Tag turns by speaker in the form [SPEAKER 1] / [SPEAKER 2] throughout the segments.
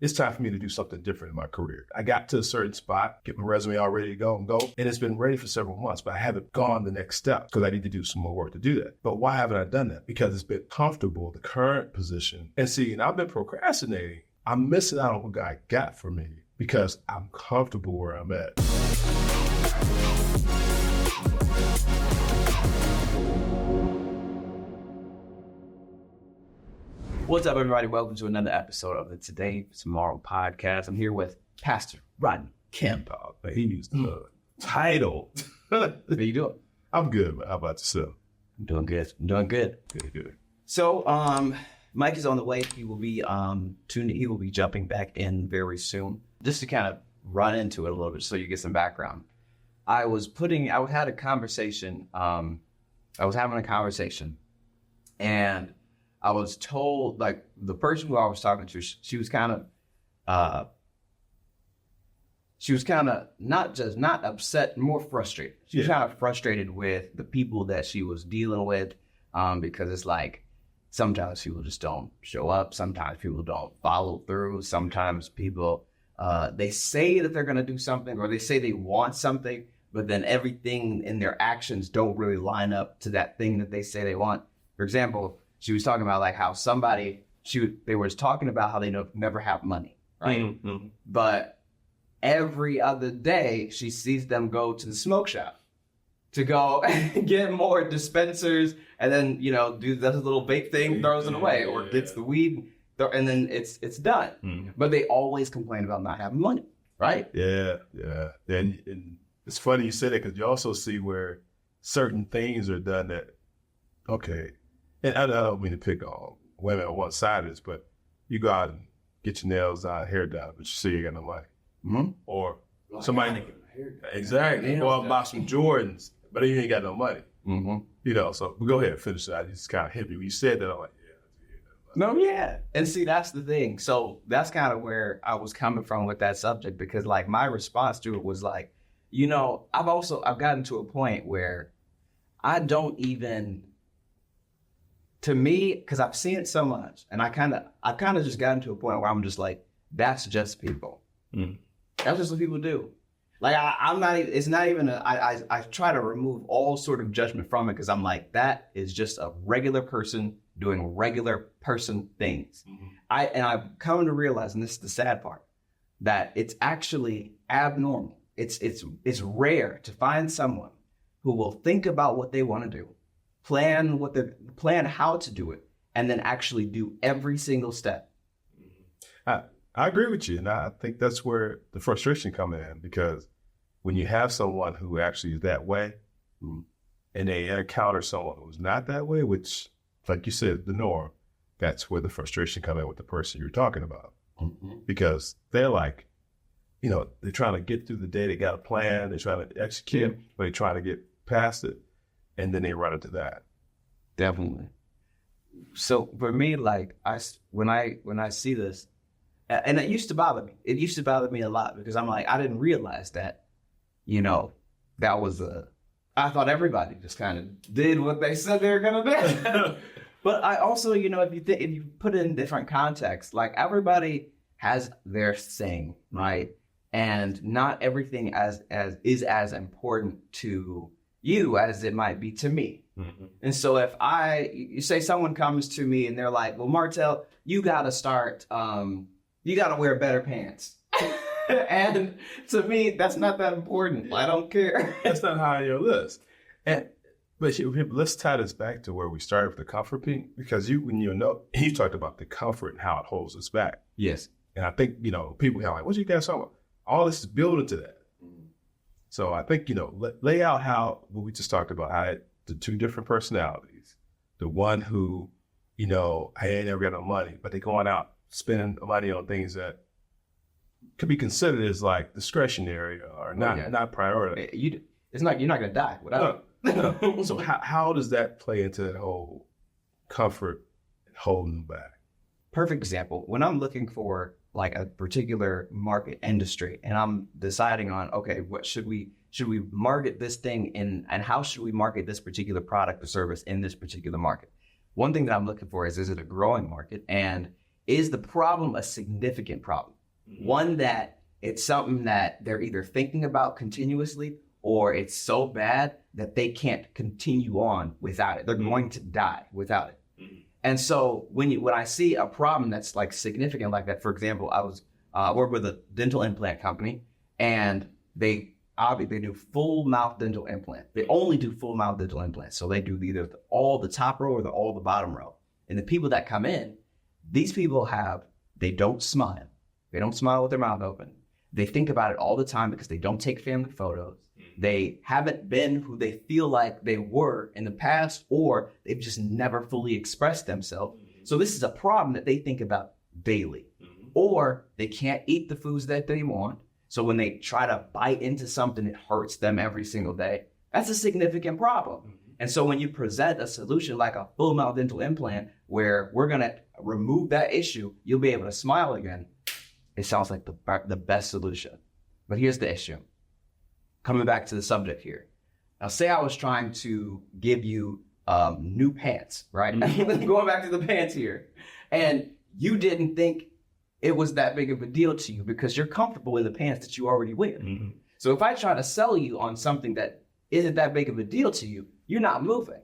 [SPEAKER 1] it's time for me to do something different in my career. I got to a certain spot, get my resume all ready to go, and it's been ready for several months, but I haven't gone the next step because I need to do some more work to do that. But why haven't I done that? Because it's been comfortable, the current position. And I've been procrastinating. I'm missing out on what God got for me because I'm comfortable where I'm at.
[SPEAKER 2] What's up, everybody? Welcome to another episode of the Today Tomorrow podcast. I'm here with Pastor Rodney Kemp.
[SPEAKER 1] Oh, man, he used the title.
[SPEAKER 2] How you doing?
[SPEAKER 1] I'm good, man. How about yourself?
[SPEAKER 2] I'm doing good.
[SPEAKER 1] Good.
[SPEAKER 2] So, Mike is on the way. He will be he will be jumping back in very soon. Just to kind of run into it a little bit, so you get some background. I was having a conversation, and I was told, like, the person who I was talking to, she was kind of not upset, more frustrated. She was kind of frustrated with the people that she was dealing with, because it's like, sometimes people just don't show up. Sometimes people don't follow through. Sometimes people, they say that they're going to do something, or they say they want something, but then everything in their actions don't really line up to that thing that they say they want. For example, she was talking about like how they were talking about how they never have money, right? Mm-hmm. But every other day she sees them go to the smoke shop to go get more dispensers, and then, do that little vape thing, throws it away, or gets the weed, and then it's done. Mm-hmm. But they always complain about not having money, right?
[SPEAKER 1] Yeah. And it's funny you say that, because you also see where certain things are done that, okay. And I don't mean to pick on women on one side of this, but you go out and get your nails done, hair done, but you see you got no money. Mm-hmm. Or somebody, exactly, go out and buy some Jordans, but you ain't got no money. Mm-hmm. So we go ahead and finish that. It's kind of hippie. When you said that, I'm like,
[SPEAKER 2] yeah. And see, that's the thing. So that's kind of where I was coming from with that subject, because like my response to it was like, I've gotten to a point where I don't even, to me, because I've seen it so much, and I've kind of just gotten to a point where I'm just like, that's just people. Mm. That's just what people do. Like, I'm not, it's not even, I try to remove all sort of judgment from it, because I'm like, that is just a regular person doing regular person things. Mm-hmm. I've come to realize, and this is the sad part, that it's actually abnormal. It's rare to find someone who will think about what they want to do, plan how to do it, and then actually do every single step.
[SPEAKER 1] I agree with you, and I think that's where the frustration comes in, because when you have someone who actually is that way, and they encounter someone who's not that way, which, like you said, the norm, that's where the frustration comes in with the person you're talking about. Mm-hmm. Because they're like, they're trying to get through the day, they got a plan, they're trying to execute, but they're trying to get past it. And then they run into that.
[SPEAKER 2] Definitely. So for me, like, when I see this, and it used to bother me. It used to bother me a lot, because I'm like, I didn't realize that, that was I thought everybody just kind of did what they said they were gonna do. But I also, if you put it in different contexts, like, everybody has their thing, right? And not everything is as important to you as it might be to me. Mm-hmm. And so if you say someone comes to me and they're like, well, Martell, you got to wear better pants. And to me, that's not that important. I don't care.
[SPEAKER 1] That's not high on your list. But let's tie this back to where we started with the comfort piece, because you talked about the comfort and how it holds us back.
[SPEAKER 2] Yes.
[SPEAKER 1] And I think, people are like, what you guys talking about? All this is building to that. So I think, lay out what we just talked about, how the two different personalities, the one who, I ain't never got no money, but they going out spending money on things that could be considered as like discretionary or not priority.
[SPEAKER 2] You're not going to die without it.
[SPEAKER 1] No. So how does that play into that whole comfort and holding them back?
[SPEAKER 2] Perfect example. When I'm looking for like a particular market industry, and I'm deciding on, okay, what should we market this thing in, and how should we market this particular product or service in this particular market? One thing that I'm looking for is it a growing market? And is the problem a significant problem? One that it's something that they're either thinking about continuously, or it's so bad that they can't continue on without it. They're going to die without it. And so when I see a problem that's like significant like that, for example, I was worked with a dental implant company, and they do full mouth dental implant. They only do full mouth dental implants. So they do either all the top row or all the bottom row. And the people that come in, these people they don't smile. They don't smile with their mouth open. They think about it all the time because they don't take family photos. They haven't been who they feel like they were in the past, or they've just never fully expressed themselves. So this is a problem that they think about daily. Or they can't eat the foods that they want. So when they try to bite into something, it hurts them every single day. That's a significant problem. And so when you present a solution like a full mouth dental implant, where we're going to remove that issue, you'll be able to smile again. It sounds like the best solution. But here's the issue. Coming back to the subject here. Now, say I was trying to give you new pants, right? Going back to the pants here. And you didn't think it was that big of a deal to you because you're comfortable in the pants that you already wear. So if I try to sell you on something that isn't that big of a deal to you, you're not moving.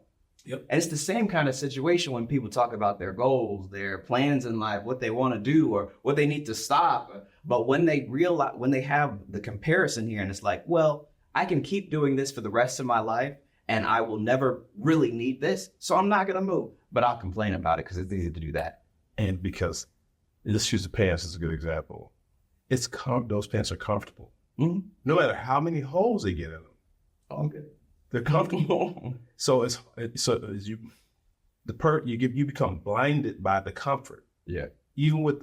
[SPEAKER 2] And it's the same kind of situation when people talk about their goals, their plans in life, what they want to do or what they need to stop. But when they realize, when they have the comparison here, and it's like, well, I can keep doing this for the rest of my life and I will never really need this. So I'm not going to move, but I'll complain about it because it's easy to do that.
[SPEAKER 1] And because let's use the pants as a good example. Those pants are comfortable. No matter how many holes they get in them.
[SPEAKER 2] Okay.
[SPEAKER 1] They're comfortable. So you become blinded by the comfort. Yeah. Even with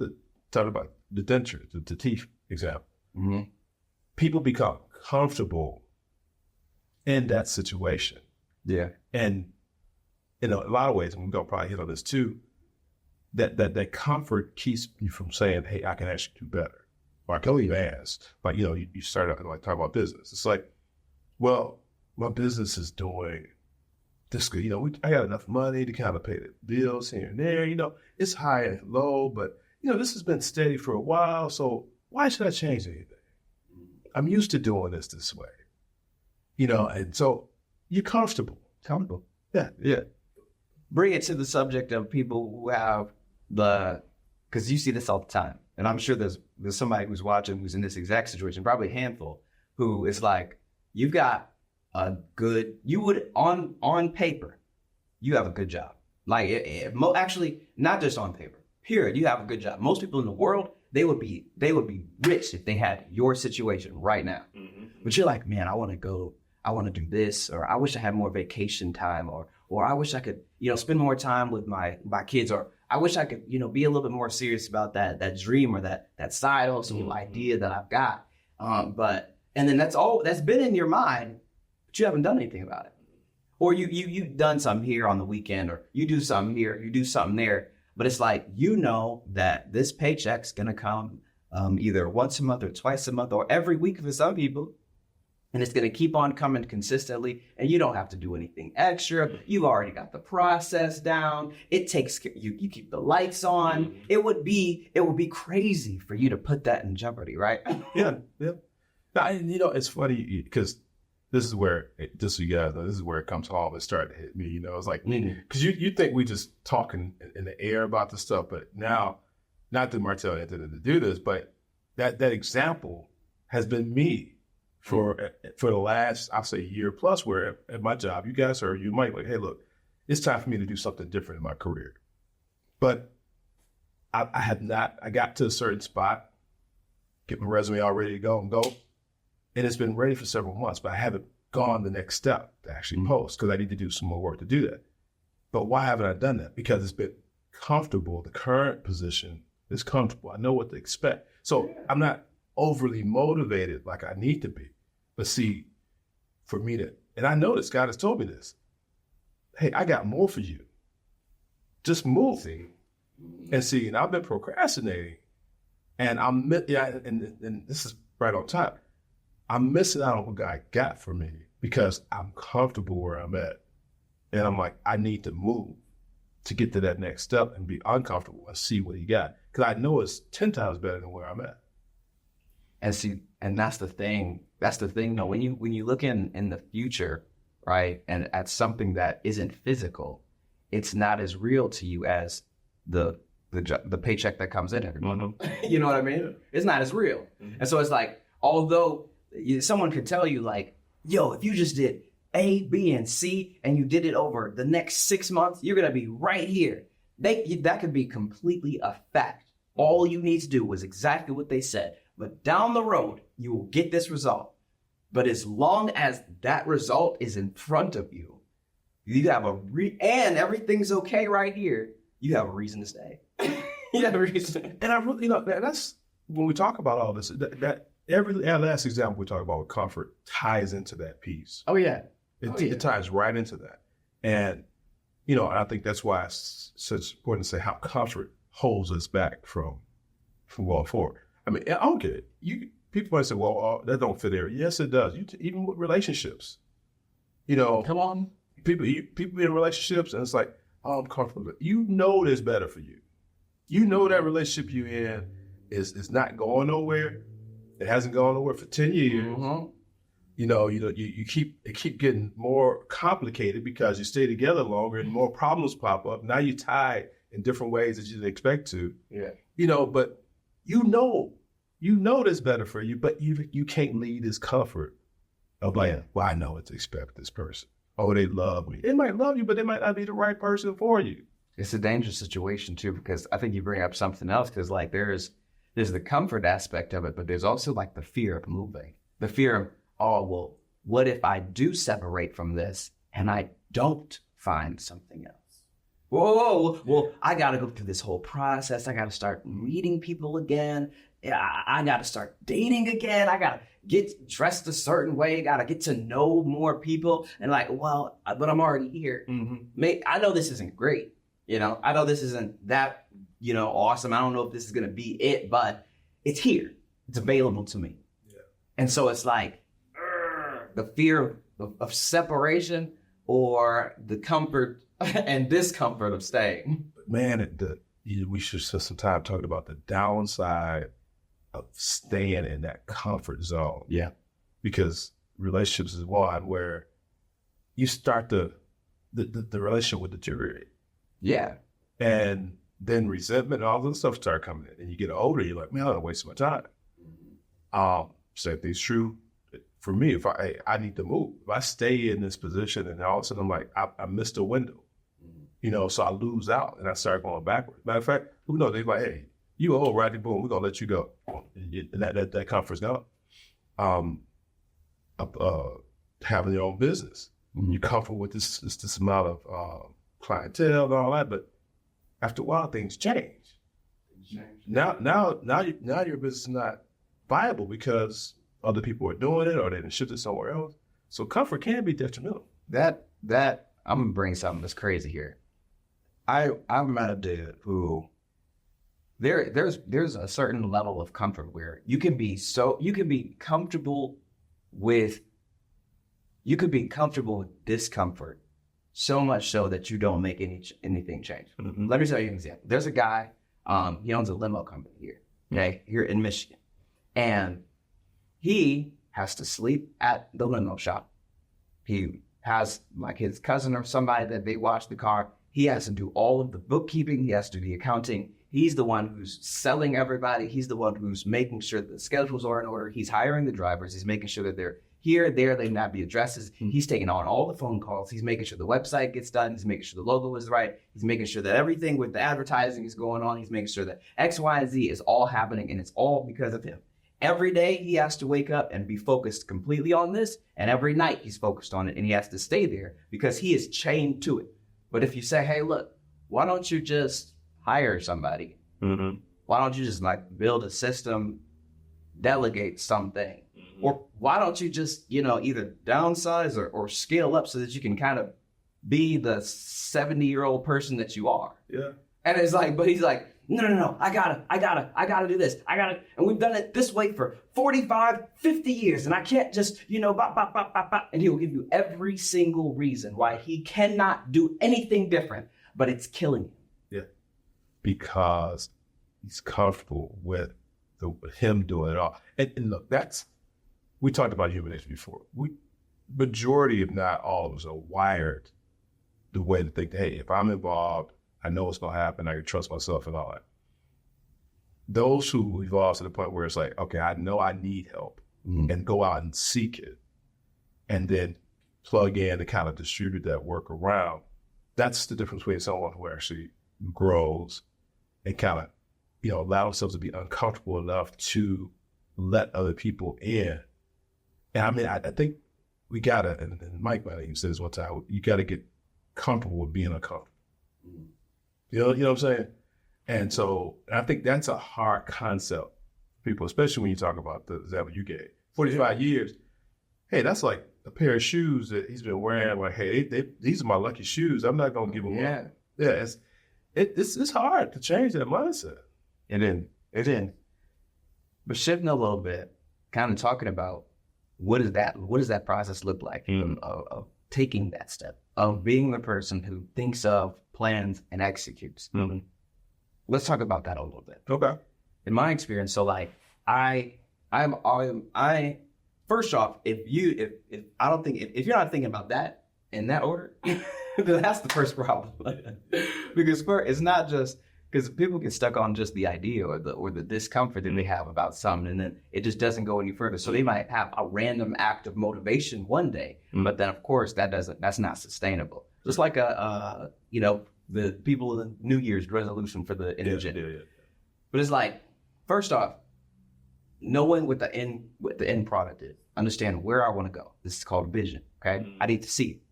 [SPEAKER 1] talking about the denture, the teeth example. People become comfortable in that situation. Yeah. And in a lot of ways, and we're gonna probably hit on this too, that comfort keeps you from saying, hey, I can actually do better. Or I can advance. Like, you started like talking about business. It's like, well, my business is doing this good. I got enough money to kind of pay the bills here and there. It's high and low, but this has been steady for a while. So why should I change anything? I'm used to doing this way. And so you're comfortable.
[SPEAKER 2] Comfortable.
[SPEAKER 1] Yeah. Yeah.
[SPEAKER 2] Bring it to the subject of people who have because you see this all the time. And I'm sure there's somebody who's watching who's in this exact situation, probably a handful, who is like, you've got on paper, you have a good job. Like actually, not just on paper, period. You have a good job. Most people in the world, they would be rich if they had your situation right now. But you're like, man, I want to do this, or I wish I had more vacation time, or I wish I could, spend more time with my kids, or I wish I could, be a little bit more serious about that dream or that side hustle idea that I've got. And then that's been in your mind, but you haven't done anything about it. Or you've done something here on the weekend, or you do something here, you do something there. But it's like, that this paycheck's going to come either once a month or twice a month or every week for some people. And it's going to keep on coming consistently. And you don't have to do anything extra. You've already got the process down. It takes you keep the lights on. It would be crazy for you to put that in jeopardy, right?
[SPEAKER 1] Yeah. Yeah. It's funny because this is where it comes home and start to hit me. It's like, because you think we just talking in the air about this stuff, but now, not that Martell intended to do this, but that example has been me for the last, I'll say, year plus, where at my job, you might like, hey, look, it's time for me to do something different in my career. But I got to a certain spot, get my resume all ready to go, and it's been ready for several months, but I haven't gone the next step to actually post because I need to do some more work to do that. But why haven't I done that? Because it's been comfortable. The current position is comfortable. I know what to expect. So I'm not overly motivated like I need to be. But see, for me and I know this, God has told me this. Hey, I got more for you. Just move. And I've been procrastinating, and and this is right on top. I'm missing out on what God got for me because I'm comfortable where I'm at. And I'm like, I need to move. to get to that next step and be uncomfortable and see what he got. Because I know it's 10 times better than where I'm at.
[SPEAKER 2] And see, and that's the thing. That's the thing, though. When you look in the future, right, and at something that isn't physical, it's not as real to you as the paycheck that comes in every month. You know what I mean? It's not as real. And so it's like, although someone could tell you like, yo, if you just did A, B, and C, and you did it over the next 6 months, you're going to be right here. That could be completely a fact. All you need to do was exactly what they said. But down the road, you will get this result. But as long as that result is in front of you, you have and everything's okay right here, you have a reason to stay. You have a reason.
[SPEAKER 1] And I really, that's when we talk about all this, that every last example we talk about with comfort ties into that piece.
[SPEAKER 2] Oh, yeah.
[SPEAKER 1] It ties right into that. And, I think that's why it's such important to say how comfort holds us back from going forward. I mean, I don't get it. People might say, well, that don't fit there. Yes, it does. Even with relationships,
[SPEAKER 2] Come on.
[SPEAKER 1] People be in relationships and it's like, oh, I'm comfortable. There's better for you. That relationship you're in is not going nowhere. It hasn't gone nowhere for 10 years.
[SPEAKER 2] Mm-hmm.
[SPEAKER 1] You keep getting more complicated because you stay together longer and more problems pop up. Now you tie in different ways that you didn't expect to.
[SPEAKER 2] Yeah.
[SPEAKER 1] But that's better for you, but you can't leave this comfort of like, well, I know what to expect this person. Oh, they love me. They might love you, but they might not be the right person for you.
[SPEAKER 2] It's a dangerous situation too, because I think you bring up something else, because like there's the comfort aspect of it, but there's also like the fear of moving, the fear of, oh, well, what if I do separate from this and I don't find something else? Whoa, well, I got to go through this whole process. I got to start meeting people again. I got to start dating again. I got to get dressed a certain way. Got to get to know more people. And like, well, but I'm already here. Mm-hmm. I know this isn't great. I know this isn't that, awesome. I don't know if this is going to be it, but it's here. It's available to me. Yeah. And so it's like the fear of separation or the comfort and discomfort of staying.
[SPEAKER 1] Man, we should spend some time talking about the downside of staying in that comfort zone.
[SPEAKER 2] Yeah.
[SPEAKER 1] Because relationships is one where you start the relationship would deteriorate.
[SPEAKER 2] Yeah.
[SPEAKER 1] And then resentment and all this stuff start coming in. And you get older, you're like, man, I don't waste my time. Same thing's true for me. If I need to move, if I stay in this position and all of a sudden I'm like, I missed a window, so I lose out and I start going backwards. Matter of fact, who knows? They're like, hey, you old, Rodney, boom, we're going to let you go. And that comfort's gone. Having your own business. You're comfortable with this amount of clientele and all that, but after a while, things change. Now your business is not viable because other people are doing it or they didn't shift it somewhere else. So comfort can be detrimental.
[SPEAKER 2] That I'm gonna bring something that's crazy here. I'm a dude who there's a certain level of comfort where you can be comfortable with discomfort, so much so that you don't make anything change. Mm-hmm. Let me tell you an example. There's a guy, he owns a limo company here in Michigan, and he has to sleep at the limo shop. He has like his cousin or somebody that they wash the car. He has to do all of the bookkeeping. He has to do the accounting. He's the one who's selling everybody. He's the one who's making sure that the schedules are in order. He's hiring the drivers. He's making sure that they're here, there, they not be addresses. He's taking on all the phone calls. He's making sure the website gets done. He's making sure the logo is right. He's making sure that everything with the advertising is going on. He's making sure that X, Y, and Z is all happening, and it's all because of him. Every day he has to wake up and be focused completely on this, and every night he's focused on it, and he has to stay there because he is chained to it. But if you say, hey, look, why don't you just hire somebody? Mm-hmm. Why don't you just like build a system, delegate something? Mm-hmm. Or why don't you just, either downsize or scale up so that you can kind of be the 70-year-old person that you are? Yeah. And it's like, but he's like, no, I gotta do this. And we've done it this way for 45, 50 years. And I can't just, and he will give you every single reason why he cannot do anything different but it's killing him.
[SPEAKER 1] Yeah. Because he's comfortable with him doing it all. And look, we talked about human nature before. Majority, if not all of us, are wired the way to think, hey, if I'm involved, I know what's going to happen. I can trust myself and all that. Those who evolve to the point where it's like, okay, I know I need help and go out and seek it and then plug in to kind of distribute that work around. That's the difference between someone who actually grows and kind of, allow themselves to be uncomfortable enough to let other people in. And I mean, I think we gotta, and Mike might have said this one time, you gotta get comfortable with being uncomfortable. You know what I'm saying? And so I think that's a hard concept for people, especially when you talk about the example you gave. 45 years, hey, that's like a pair of shoes that he's been wearing. Like, hey, these are my lucky shoes. I'm not gonna give them up. Yeah, it's hard to change that mindset.
[SPEAKER 2] It is. But shifting a little bit, kind of talking about what does that process look like of taking that step, of being the person who thinks of, plans, and executes. Let's talk about that a little bit.
[SPEAKER 1] Okay.
[SPEAKER 2] In my experience, so like I first off, if you're not thinking about that in that order, then that's the first problem. Because it's not just because people get stuck on just the idea or the discomfort that they have about something, and then it just doesn't go any further. So they might have a random act of motivation one day, but then of course that's not sustainable. Just like the people in the New Year's resolution for the indigent. Yeah. But it's like, first off, knowing what the end product is, understand where I want to go. This is called vision. Okay, I need to see it,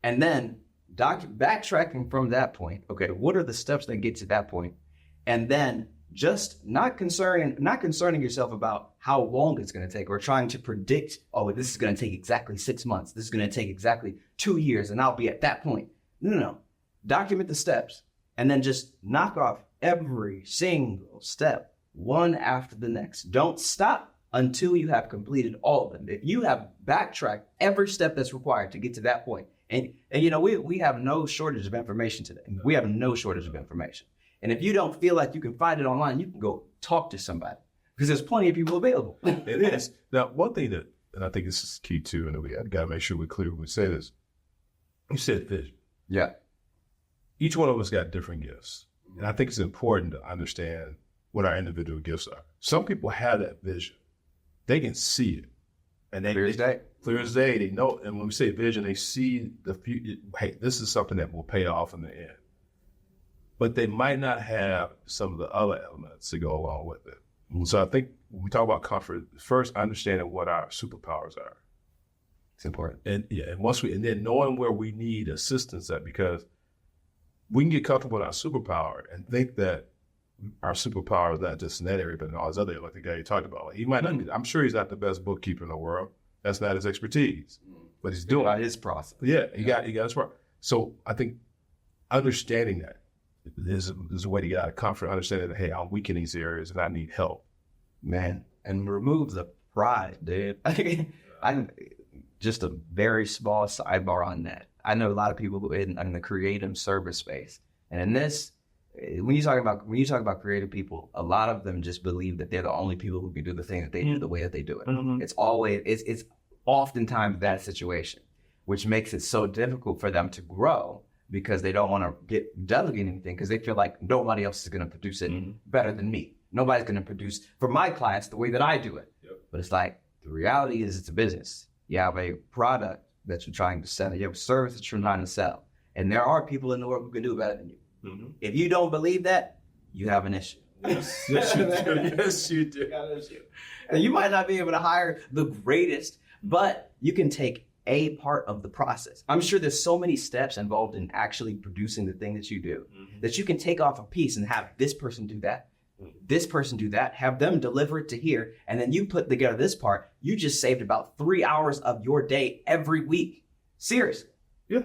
[SPEAKER 2] and then backtracking from that point. Okay, what are the steps that get to that point, and then just not concerning yourself about how long it's going to take, or trying to predict. Oh, this is going to take exactly 6 months. This is going to take exactly 2 years, and I'll be at that point. No. Document the steps, and then just knock off every single step, one after the next. Don't stop until you have completed all of them. If you have backtracked every step that's required to get to that point, and we have no shortage of information today. We have no shortage of information. And if you don't feel like you can find it online, you can go talk to somebody, because there's plenty of people available.
[SPEAKER 1] It is. Now, one thing and I think this is key too, and we got to make sure we're clear when we say this. You said vision.
[SPEAKER 2] Yeah.
[SPEAKER 1] Each one of us got different gifts. And I think it's important to understand what our individual gifts are. Some people have that vision. They can see it. And
[SPEAKER 2] clear as day.
[SPEAKER 1] Clear as day. They know. And when we say vision, they see the future. Hey, this is something that will pay off in the end. But they might not have some of the other elements to go along with it. So I think when we talk about comfort, first understanding what our superpowers are.
[SPEAKER 2] It's important.
[SPEAKER 1] And then knowing where we need assistance at, because we can get comfortable with our superpower and think that our superpower is not just in that area, but in all his other areas, like the guy you talked about. Like, he might not be, I'm sure he's not the best bookkeeper in the world. That's not his expertise, but he's doing
[SPEAKER 2] his process.
[SPEAKER 1] Yeah, he got his part. So I think understanding that is a way to get out of comfort, understanding that, hey, I'm weak in these areas and I need help.
[SPEAKER 2] Man, and remove the pride, dude. I'm just a very small sidebar on that. I know a lot of people who in the creative service space, and in this, when you talk about creative people, a lot of them just believe that they're the only people who can do the thing that they do the way that they do it. It's oftentimes that situation, which makes it so difficult for them to grow, because they don't want to get delegating anything, because they feel like nobody else is going to produce it better than me. Nobody's going to produce for my clients the way that I do it. Yep. But it's like, the reality is it's a business. You have a product that you're trying to sell. You have a service that you're trying to sell. And there are people in the world who can do it better than you. If you don't believe that, you have an issue.
[SPEAKER 1] Yes, you do. Yes, you do.
[SPEAKER 2] And you might not be able to hire the greatest, but you can take a part of the process. I'm sure there's so many steps involved in actually producing the thing that you do that you can take off a piece and have this person do that, this person do that, have them deliver it to here, and then you put together this part. You just saved about 3 hours of your day every week. Seriously.
[SPEAKER 1] Yeah.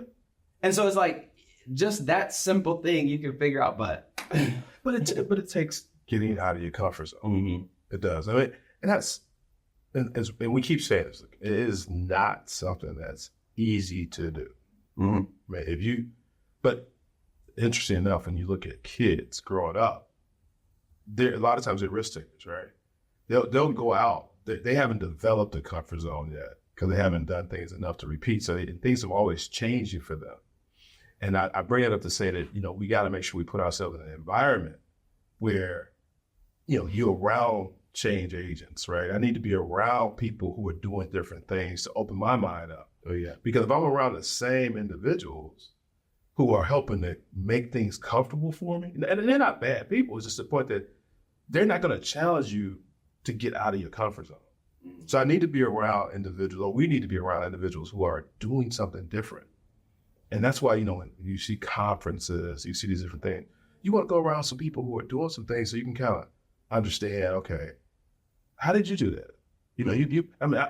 [SPEAKER 2] And so it's like, just that simple thing you can figure out, but
[SPEAKER 1] it takes getting out of your comfort zone. It does. I mean, and we keep saying this, it is not something that's easy to do. Right? But interesting enough, when you look at kids growing up, a lot of times they're risk takers, right? They'll go out. They haven't developed a comfort zone yet because they haven't done things enough to repeat. So things have always changing for them. And I bring it up to say that, we got to make sure we put ourselves in an environment where, you're around change agents, right? I need to be around people who are doing different things to open my mind up.
[SPEAKER 2] Oh, yeah.
[SPEAKER 1] Because if I'm around the same individuals who are helping to make things comfortable for me, and they're not bad people, it's just the point that they're not going to challenge you to get out of your comfort zone. So I need to be around individuals, or we need to be around individuals who are doing something different. And that's why, when you see conferences, you see these different things, you want to go around some people who are doing some things so you can kind of understand, okay, how did you do that?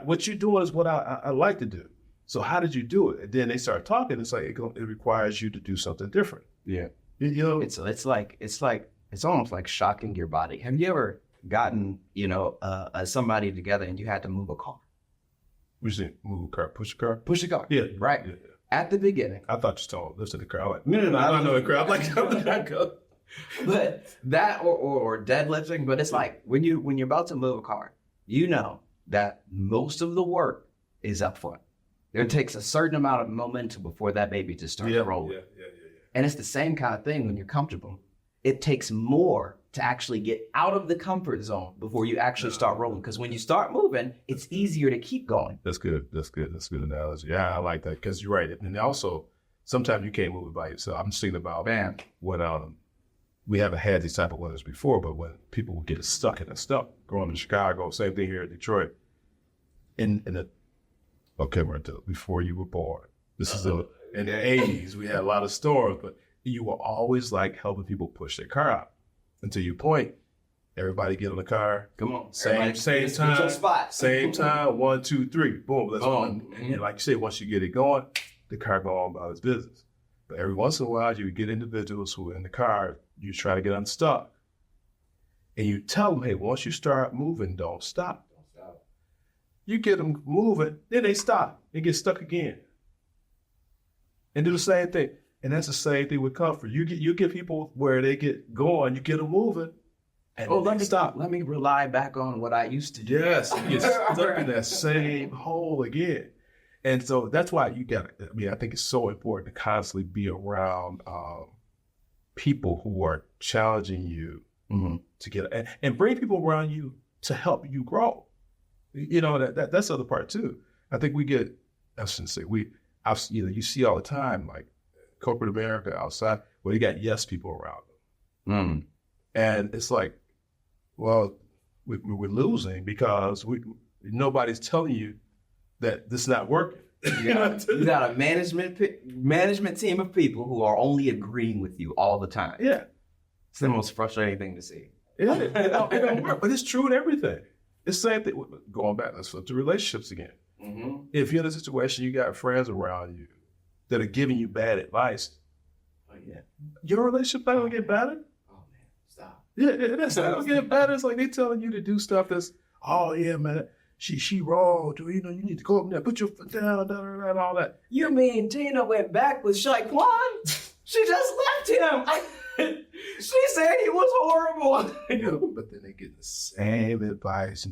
[SPEAKER 1] What you're doing is what I like to do. So how did you do it? And then they start talking. It's like, it requires you to do something different.
[SPEAKER 2] Yeah. It's almost like shocking your body. Have you ever gotten, somebody together and you had to move a car?
[SPEAKER 1] We say move a car, push a car?
[SPEAKER 2] Push a car.
[SPEAKER 1] Yeah.
[SPEAKER 2] Right. Yeah. At the beginning.
[SPEAKER 1] I thought you told listen to the car. I'm like,
[SPEAKER 2] no,
[SPEAKER 1] I don't know the car. I'm like, go.
[SPEAKER 2] But that or deadlifting, but it's like when you're about to move a car, that most of the work is up front. It takes a certain amount of momentum before that baby just starts rolling. Yeah. And it's the same kind of thing when you're comfortable. It takes more to actually get out of the comfort zone before you actually start rolling. Because when you start moving, it's easier to keep going.
[SPEAKER 1] That's good. That's good analogy. Yeah, I like that because you're right. And also, sometimes you can't move it by yourself. I'm just thinking about when we haven't had these type of winners before, but when people would get stuck in a stuff, growing in Chicago, same thing here in Detroit. Martell, before you were born, this is in the 80s, we had a lot of stores, but you were always like helping people push their car out until you point. Everybody get on the car.
[SPEAKER 2] Come on.
[SPEAKER 1] Same time. Same time. 1, 2, 3. Boom. Let's go. And like you said, once you get it going, the car go on about its business. But every once in a while, you get individuals who are in the car, you try to get unstuck. And you tell them, hey, once you start moving, don't stop. You get them moving, then they stop and get stuck again. And do the same thing. And that's the same thing with comfort. You get people where they get going, you get them moving, and let me stop.
[SPEAKER 2] Let me rely back on what I used to do.
[SPEAKER 1] Yes, you get stuck in that same hole again. And so that's why I think it's so important to constantly be around people who are challenging you to get, and bring people around you to help you grow. That's the other part too. I think you see all the time, like corporate America outside, where you got yes people around them. And it's like, well, we're losing because nobody's telling you that this is not working.
[SPEAKER 2] You got a management team of people who are only agreeing with you all the time.
[SPEAKER 1] Yeah.
[SPEAKER 2] It's the most frustrating thing to see.
[SPEAKER 1] Yeah, it don't work, but it's true in everything. It's the same thing. Going back, let's flip to relationships again. Mm-hmm. If you're in a situation, you got friends around you that are giving you bad advice, your relationship not gonna get better.
[SPEAKER 2] Oh man, stop.
[SPEAKER 1] Yeah, that's not gonna get better. It's like they telling you to do stuff that's, oh yeah, man, she wrong. You need to go up there, put your foot down, and all that.
[SPEAKER 2] You mean Tina went back with Shaquan? She just left him. She said he was horrible.
[SPEAKER 1] But then they get the same advice,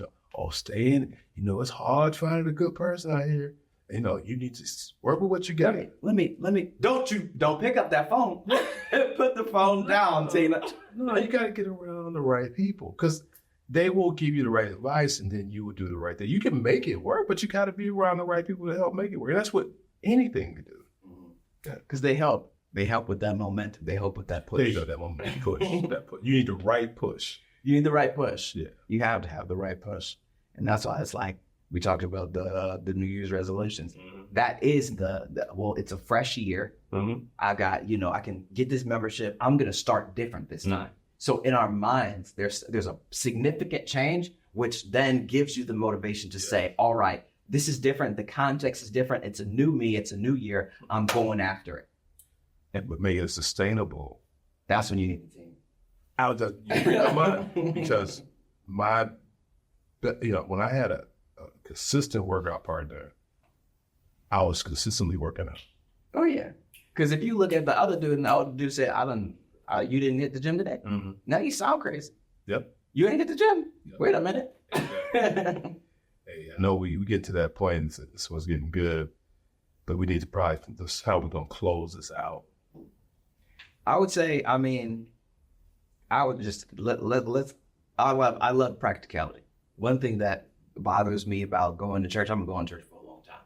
[SPEAKER 1] stay in. It's hard finding a good person out here. You need to work with what you got.
[SPEAKER 2] Let me. Don't pick up that phone. Put the phone down, Tina.
[SPEAKER 1] No, you got to get around the right people because they will give you the right advice, and then you will do the right thing. You can make it work, but you got to be around the right people to help make it work. And that's what anything can do.
[SPEAKER 2] Because they help. They help with that momentum. They help with that push.
[SPEAKER 1] There you go, that momentum push. That push. You need the right push.
[SPEAKER 2] You need the right push.
[SPEAKER 1] Yeah.
[SPEAKER 2] You have to have the right push. And that's why it's like, we talked about the New Year's resolutions. Mm-hmm. That is it's a fresh year. Mm-hmm. I got, I can get this membership. I'm going to start different this time. So in our minds, there's a significant change, which then gives you the motivation to say, all right, this is different. The context is different. It's a new me. It's a new year. I'm going after it.
[SPEAKER 1] But make it sustainable.
[SPEAKER 2] That's when you need the
[SPEAKER 1] team. Because when I had a consistent workout partner, I was consistently working out.
[SPEAKER 2] Oh yeah. Because if you look at the other dude and the other dude said, you didn't hit the gym today.
[SPEAKER 1] Mm-hmm.
[SPEAKER 2] Now you sound crazy.
[SPEAKER 1] Yep.
[SPEAKER 2] You ain't hit the gym.
[SPEAKER 1] Yep.
[SPEAKER 2] Wait a minute.
[SPEAKER 1] Hey, I know we get to that point, and this was getting good, but we need to probably this how we're gonna close this out.
[SPEAKER 2] I would say, I would just I love practicality. One thing that bothers me about going to church, I've been going to church for a long time,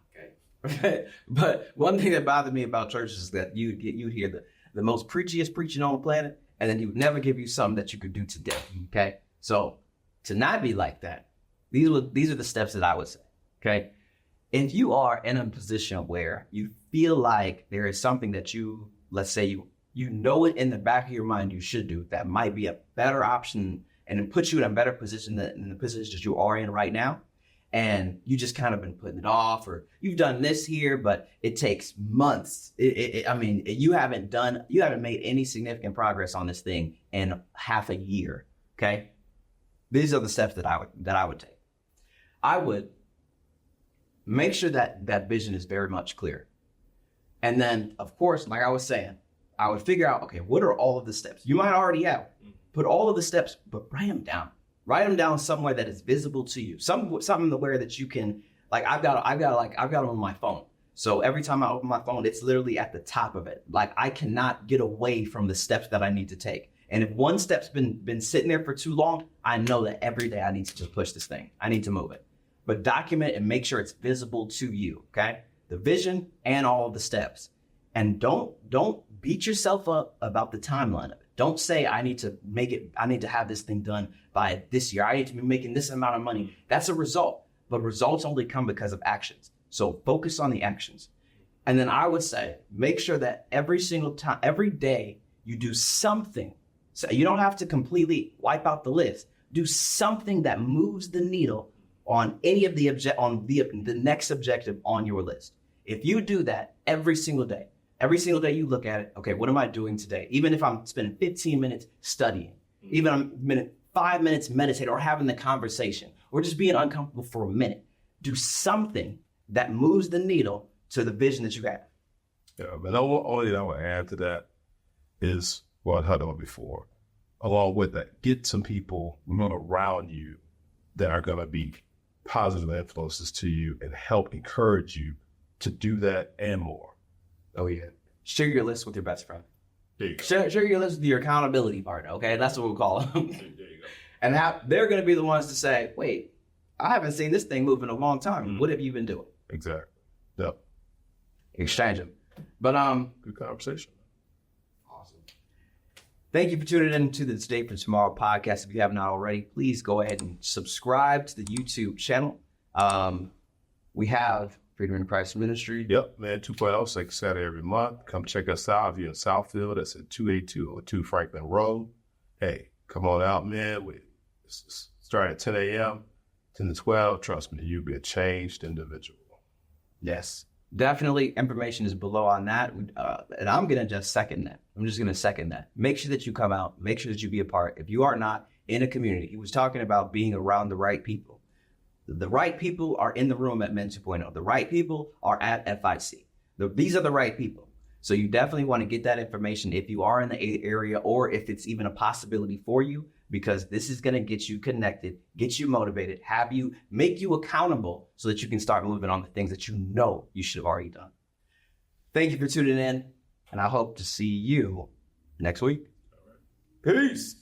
[SPEAKER 2] okay? But one thing that bothered me about church is that you hear the most preachiest preaching on the planet, and then he would never give you something that you could do today, okay? So to not be like that, these are the steps that I would say, okay? If you are in a position where you feel like there is something that let's say you know it in the back of your mind you should do, that might be a better option and it puts you in a better position than the position that you are in right now, and you just kind of been putting it off, or you've done this here, but it takes months. You haven't made any significant progress on this thing in half a year, okay? These are the steps that I would take. I would make sure that vision is very much clear. And then, of course, like I was saying, I would figure out, okay, what are all of the steps? You might already have. Put all of the steps, but write them down. Write them down somewhere that is visible to you. Something where that you can, like I've got them on my phone. So every time I open my phone, it's literally at the top of it. Like I cannot get away from the steps that I need to take. And if one step's been sitting there for too long, I know that every day I need to just push this thing. I need to move it. But document and make sure it's visible to you, okay? The vision and all of the steps. And don't beat yourself up about the timeline of it. Don't say, I need to have this thing done by this year. I need to be making this amount of money. That's a result, but results only come because of actions. So focus on the actions. And then I would say, make sure that every day you do something. So you don't have to completely wipe out the list. Do something that moves the needle on any of the next objective on your list. If you do that every single day you look at it, okay, what am I doing today? Even if I'm spending 15 minutes studying, even I'm spending 5 minutes meditating or having the conversation or just being uncomfortable for a minute, do something that moves the needle to the vision that you have.
[SPEAKER 1] Yeah, but the only thing I would add to that is what I had on before. Along with that, get some people around you that are going to be positive influences to you and help encourage you to do that and more.
[SPEAKER 2] Oh, yeah. Share your list with your best friend.
[SPEAKER 1] There you go.
[SPEAKER 2] Share your list with your accountability partner, okay? That's what we'll call them.
[SPEAKER 1] There you go.
[SPEAKER 2] And they're going to be the ones to say, wait, I haven't seen this thing move in a long time. Mm-hmm. What have you been doing?
[SPEAKER 1] Exactly. Yep.
[SPEAKER 2] Exchange them. But
[SPEAKER 1] good conversation.
[SPEAKER 2] Awesome. Thank you for tuning in to the Today for Tomorrow podcast. If you have not already, please go ahead and subscribe to the YouTube channel. We have Freedom in Christ Ministry.
[SPEAKER 1] Yep, man, 2.0, second Saturday every month. Come check us out. If you're in Southfield, that's at 28202 Franklin Road. Hey, come on out, man. We start at 10 a.m., 10 to 12. Trust me, you'll be a changed individual.
[SPEAKER 2] Yes, definitely. Information is below on that. And I'm going to just second that. I'm just going to second that. Make sure that you come out. Make sure that you be a part. If you are not in a community, he was talking about being around the right people. The right people are in the room at Men 2.0. The right people are at FIC. These are the right people. So you definitely want to get that information if you are in the area or if it's even a possibility for you, because this is going to get you connected, get you motivated, make you accountable so that you can start moving on the things that you know you should have already done. Thank you for tuning in, and I hope to see you next week.
[SPEAKER 1] Peace.